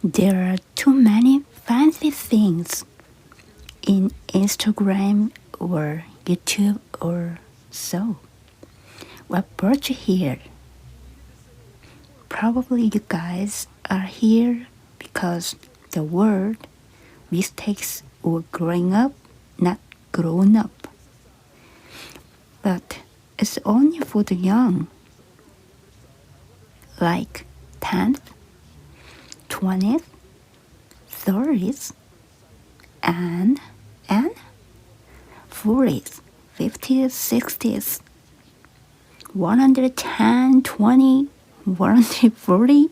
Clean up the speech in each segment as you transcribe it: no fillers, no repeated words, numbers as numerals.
There are too many fancy things in Instagram or YouTube or so. What brought you here? Probably you guys are here because the word mistakes or growing up, not grown up. But it's only for the young, like 10th, 20th, 30s, and 40s, 50s, 60s, 110, 20, 140.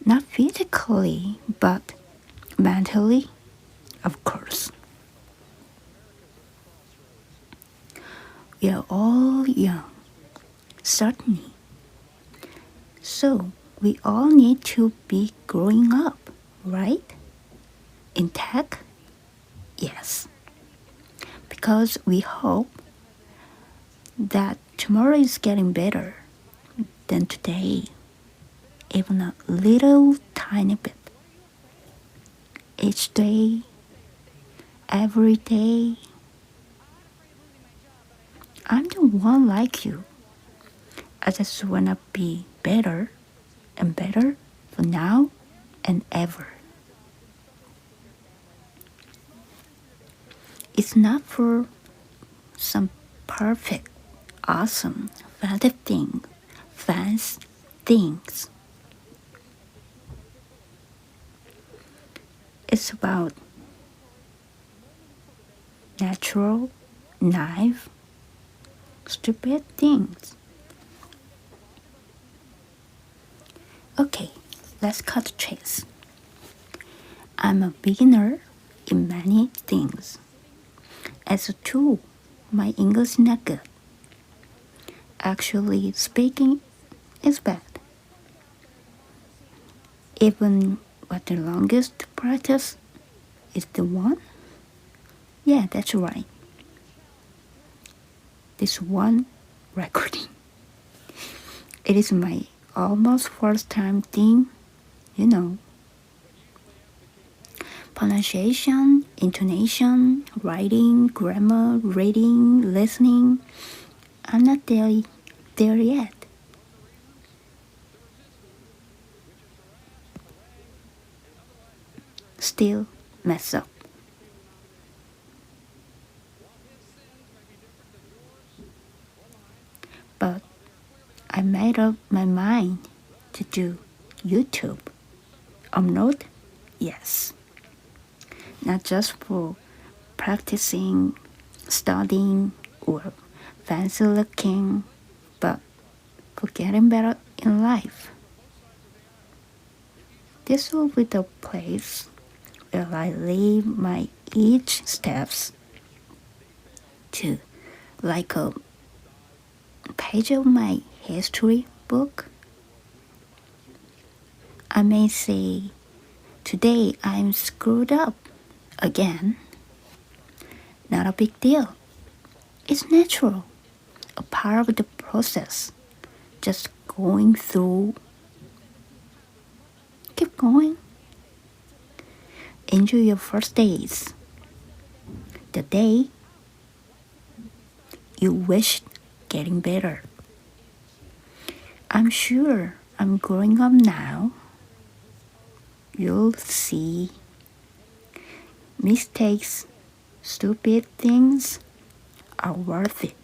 Not physically, but mentally, of course. We are all young, certainly. So we all need to be growing up, right? In tech? Yes. Because we hope that tomorrow is getting better than today, even a little tiny bit. Each day, every day. I'm the one like you. I just wanna be better and better for now and ever. It's not for some perfect, awesome, fancy things. It's about natural, naive, stupid things. Okay, let's cut the chase. I'm a beginner in many things. As a tool, my English is not good. Actually, speaking is bad. Even what the longest practice is the one? Yeah, that's right. This one recording. It is my almost first time thing, you know. Pronunciation, intonation, writing, grammar, reading, listening. I'm not there yet. Still mess up. But I made up my mind to do YouTube. Upload? Yes. Not just for practicing, studying, or fancy looking, but for getting better in life. This will be the place where I leave my each steps to like a page of my history book. I may say, today I'm screwed up again. Not a big deal. It's natural, a part of the process. Just going through. Keep going. Enjoy your first days. The day you wished getting better. I'm sure I'm growing up now. You'll see. Mistakes, stupid things are worth it.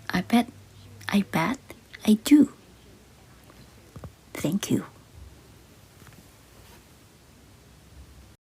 I bet I do. Thank you.